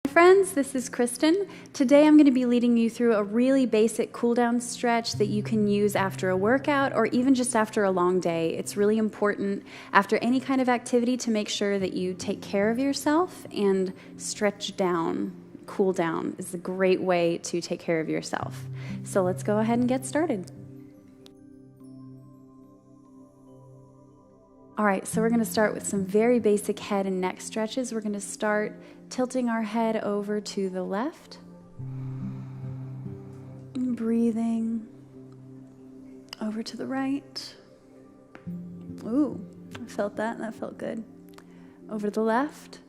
Friends, this is Kristen. Today I'm going to be leading you through a really basic cool down stretch that you can use after a workout or even just after a long day. It's really important after any kind of activity to make sure that you take care of yourself and stretch down. Cool down is a great way to take care of yourself. So let's go ahead and get started. All right, so we're going to start with some very basic head and neck stretches. We're going to start tilting our head over to the left, and breathing over to the right. Ooh, I felt that. That felt good. Over to the left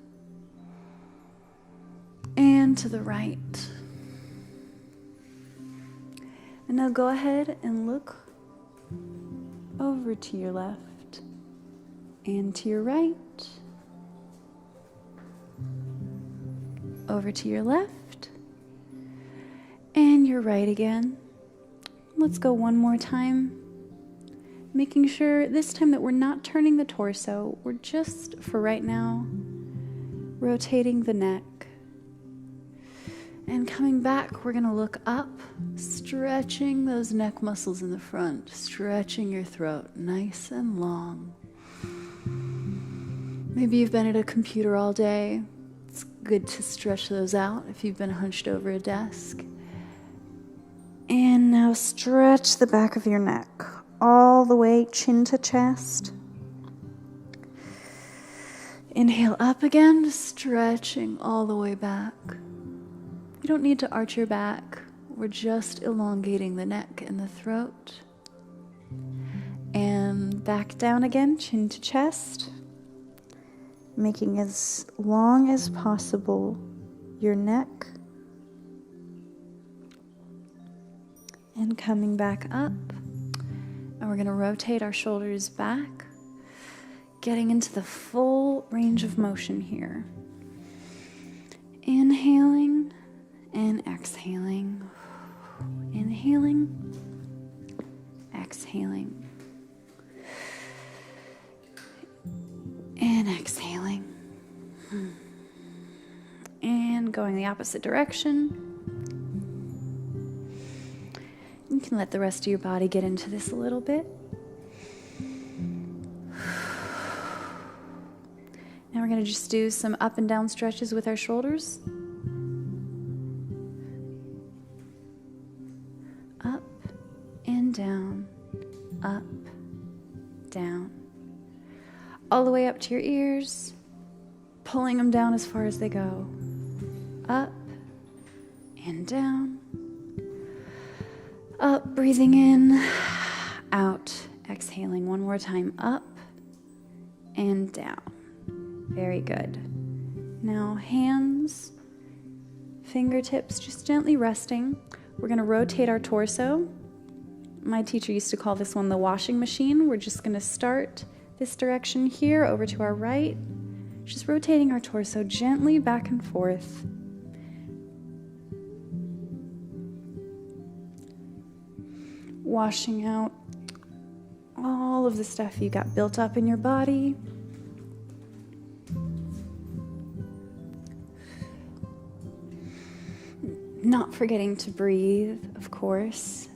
and to the right. And now go ahead and look over to your left and to your right. Over to your left, and your right again. Let's go one more time, making sure this time that we're not turning the torso, we're just, for right now, rotating the neck. And coming back, we're gonna look up, stretching those neck muscles in the front, stretching your throat nice and long. Maybe you've been at a computer all day. It's good to stretch those out if you've been hunched over a desk. And now stretch the back of your neck all the way chin to chest. Inhale up again, stretching all the way back. You don't need to arch your back. We're just elongating the neck and the throat. And back down again, chin to chest. Making as long as possible your neck, and coming back up, and we're going to rotate our shoulders back, getting into the full range of motion here. Inhaling and exhaling, inhaling, exhaling. And exhaling. And going the opposite direction. You can let the rest of your body get into this a little bit. Now we're going to just do some up and down stretches with our shoulders. Up and down, up, down. All the way up to your ears, pulling them down as far as they go. Up and down. Up, breathing in, out, exhaling. One more time, up and down. Very good. Now hands, fingertips just gently resting. We're going to rotate our torso. My teacher used to call this one the washing machine. We're just going to start this direction here, over to our right, just rotating our torso gently back and forth. Washing out all of the stuff you got built up in your body. Not forgetting to breathe, of course.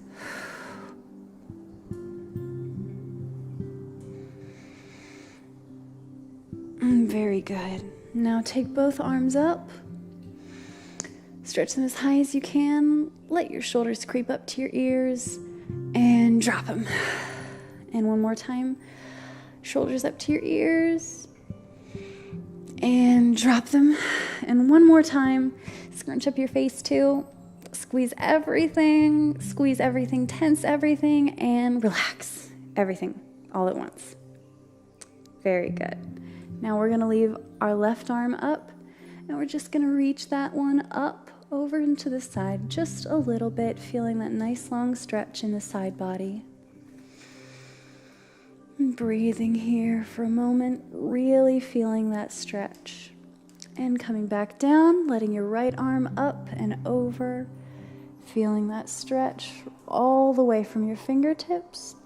Very good. Now take both arms up. Stretch them as high as you can. Let your shoulders creep up to your ears and drop them. And one more time. Shoulders up to your ears and drop them. And one more time. Scrunch up your face too. Squeeze everything, tense everything, and relax everything all at once. Very good. Now we're going to leave our left arm up, and we're just going to reach that one up over and to the side just a little bit, feeling that nice long stretch in the side body. And breathing here for a moment, really feeling that stretch. And coming back down, letting your right arm up and over, feeling that stretch all the way from your fingertips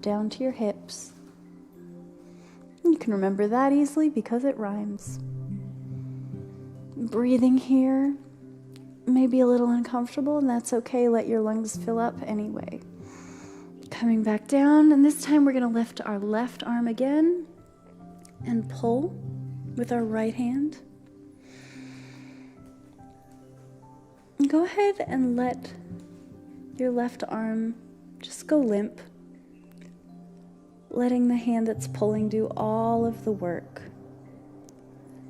down to your hips. You can remember that easily because it rhymes. Breathing here may be a little uncomfortable, and that's okay. Let your lungs fill up anyway. Coming back down, and this time we're going to lift our left arm again and pull with our right hand. Go ahead and let your left arm just go limp, letting the hand that's pulling do all of the work.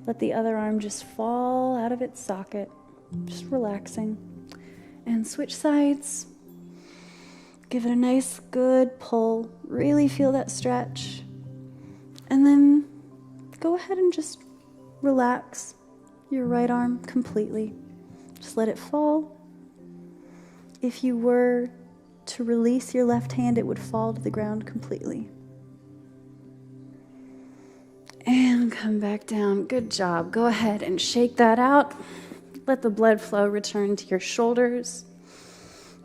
Let the other arm just fall out of its socket, just relaxing. And switch sides. Give it a nice, good pull. Really feel that stretch. And then go ahead and just relax your right arm completely. Just let it fall. If you were to release your left hand, it would fall to the ground completely. And come back down. Good job. Go ahead and shake that out. Let the blood flow return to your shoulders,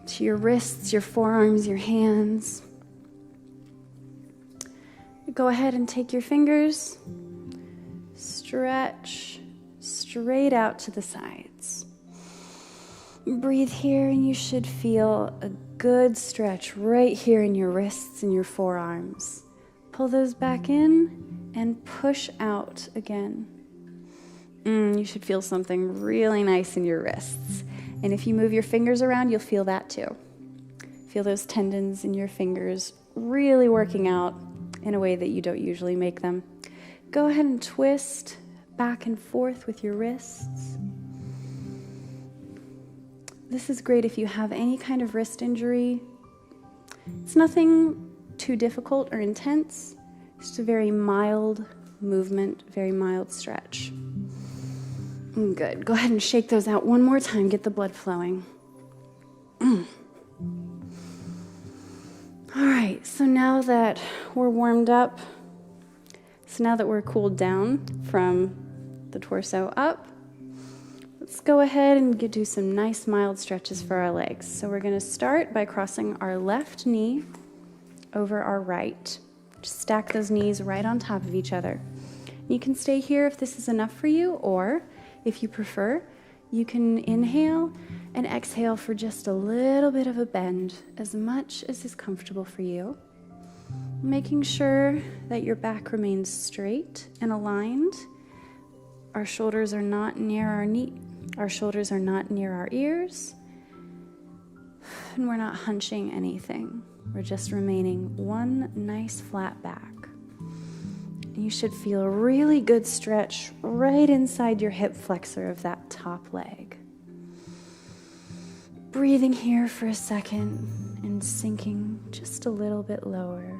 to your wrists, your forearms, your hands. Go ahead and take your fingers, stretch straight out to the sides. Breathe here, and you should feel a good stretch right here in your wrists and your forearms. Pull those back in and push out again. You should feel something really nice in your wrists. And if you move your fingers around, you'll feel that too. Feel those tendons in your fingers really working out in a way that you don't usually make them. Go ahead and twist back and forth with your wrists. This is great if you have any kind of wrist injury. It's nothing too difficult or intense. Just a very mild movement, very mild stretch. Good. Go ahead and shake those out one more time. Get the blood flowing. All right, so now that we're warmed up, so now that we're cooled down from the torso up, let's go ahead and do some nice mild stretches for our legs. So we're going to start by crossing our left knee over our right. Just stack those knees right on top of each other. You can stay here if this is enough for you, or if you prefer, you can inhale and exhale for just a little bit of a bend, as much as is comfortable for you. Making sure that your back remains straight and aligned. Our shoulders are not near our knee. Our shoulders are not near our ears. And we're not hunching anything. We're just remaining one nice flat back. You should feel a really good stretch right inside your hip flexor of that top leg. Breathing here for a second and sinking just a little bit lower.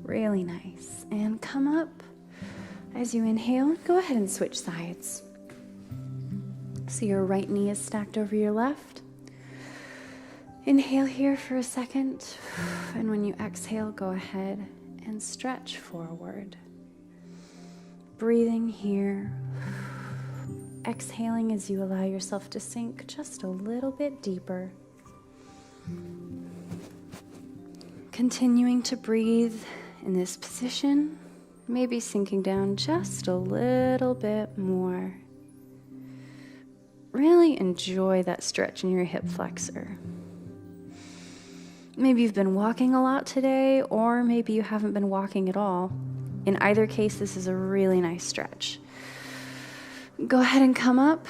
Really nice. And come up. As you inhale, go ahead and switch sides. So your right knee is stacked over your left. Inhale here for a second, and when you exhale, go ahead and stretch forward. Breathing here, exhaling as you allow yourself to sink just a little bit deeper. Continuing to breathe in this position, maybe sinking down just a little bit more. Really enjoy that stretch in your hip flexor. Maybe you've been walking a lot today, or maybe you haven't been walking at all. In either case, this is a really nice stretch. Go ahead and come up.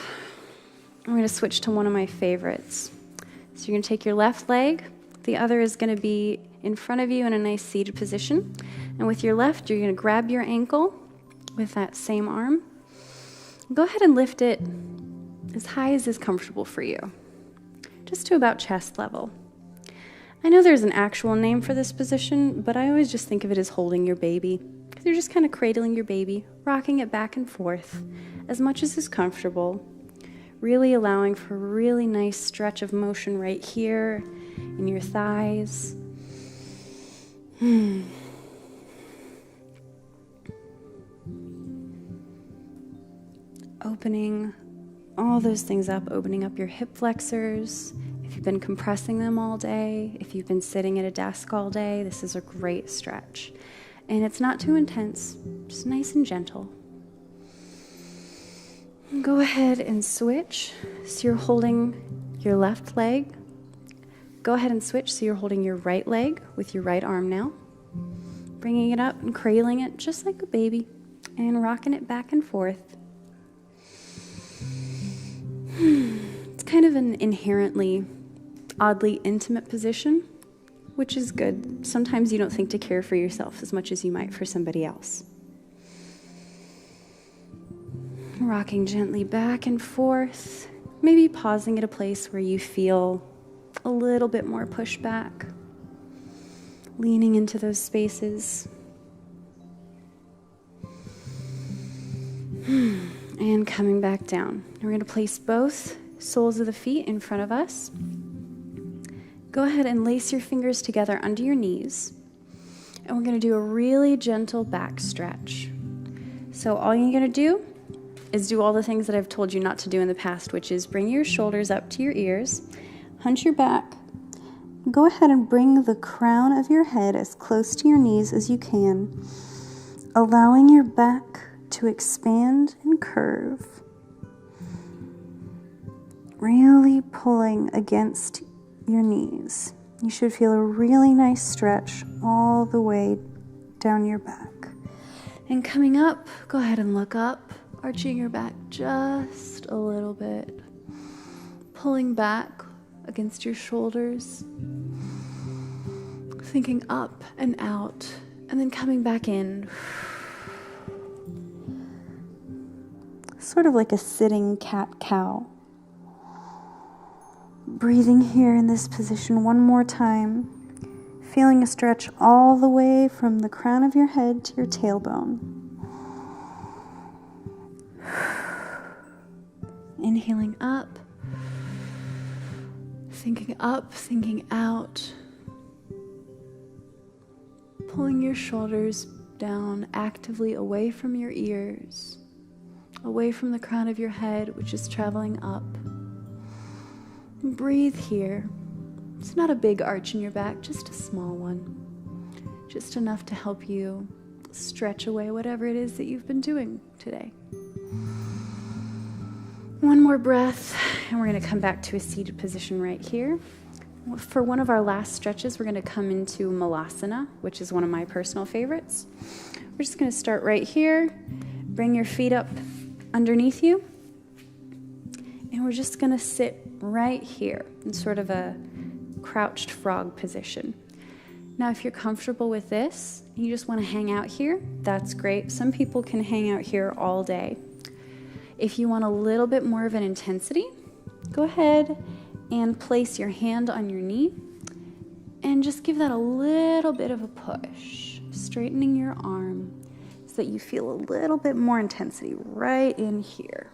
I'm going to switch to one of my favorites. So you're going to take your left leg. The other is going to be in front of you in a nice seated position. And with your left, you're going to grab your ankle with that same arm. Go ahead and lift it as high as is comfortable for you, just to about chest level. I know there's an actual name for this position, but I always just think of it as holding your baby, because you're just kind of cradling your baby, rocking it back and forth as much as is comfortable, really allowing for a really nice stretch of motion right here in your thighs. Opening all those things up, opening up your hip flexors. If you've been compressing them all day, if you've been sitting at a desk all day, this is a great stretch. And it's not too intense, just nice and gentle. Go ahead and switch. So you're holding your left leg. Go ahead and switch so you're holding your right leg with your right arm now. Bringing it up and cradling it just like a baby and rocking it back and forth. It's kind of an inherently, oddly intimate position, which is good. Sometimes you don't think to care for yourself as much as you might for somebody else. Rocking gently back and forth, maybe pausing at a place where you feel a little bit more pushback, leaning into those spaces. And coming back down. We're going to place both soles of the feet in front of us. Go ahead and lace your fingers together under your knees. And we're going to do a really gentle back stretch. So all you're going to do is do all the things that I've told you not to do in the past, which is bring your shoulders up to your ears, hunch your back. Go ahead and bring the crown of your head as close to your knees as you can, allowing your back to expand and curve. Really pulling against your knees. You should feel a really nice stretch all the way down your back. And coming up, go ahead and look up, arching your back just a little bit. Pulling back against your shoulders. Thinking up and out, and then coming back in. Sort of like a sitting cat-cow. Breathing here in this position one more time. Feeling a stretch all the way from the crown of your head to your tailbone. Inhaling up. Thinking up, thinking out. Pulling your shoulders down actively away from your ears. Away from the crown of your head, which is traveling up. Breathe here. It's not a big arch in your back, just a small one. Just enough to help you stretch away whatever it is that you've been doing today. One more breath, and we're going to come back to a seated position right here. For one of our last stretches, we're going to come into Malasana, which is one of my personal favorites. We're just going to start right here. Bring your feet up underneath you. And we're just going to sit right here in sort of a crouched frog position. Now, if you're comfortable with this, and you just want to hang out here, that's great. Some people can hang out here all day. If you want a little bit more of an intensity, go ahead and place your hand on your knee and just give that a little bit of a push, straightening your arm so that you feel a little bit more intensity right in here.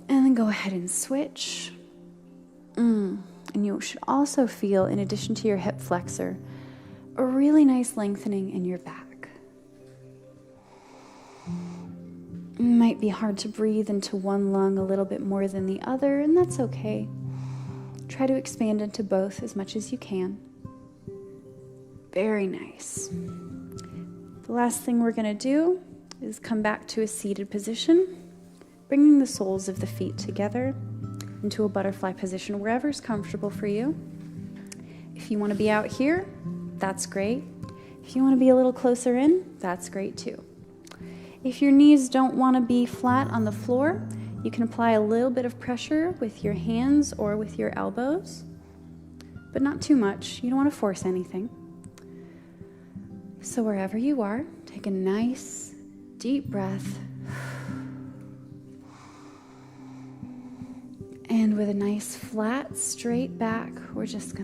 And then go ahead and switch. And you should also feel, in addition to your hip flexor, a really nice lengthening in your back. It might be hard to breathe into one lung a little bit more than the other, and that's okay. Try to expand into both as much as you can. Very nice. The last thing we're going to do is come back to a seated position, bringing the soles of the feet together into a butterfly position, wherever's comfortable for you. If you want to be out here, that's great. If you want to be a little closer in, that's great too. If your knees don't want to be flat on the floor, you can apply a little bit of pressure with your hands or with your elbows, but not too much. You don't want to force anything. So wherever you are, take a nice, deep breath. And with a nice, flat, straight back, we're just going to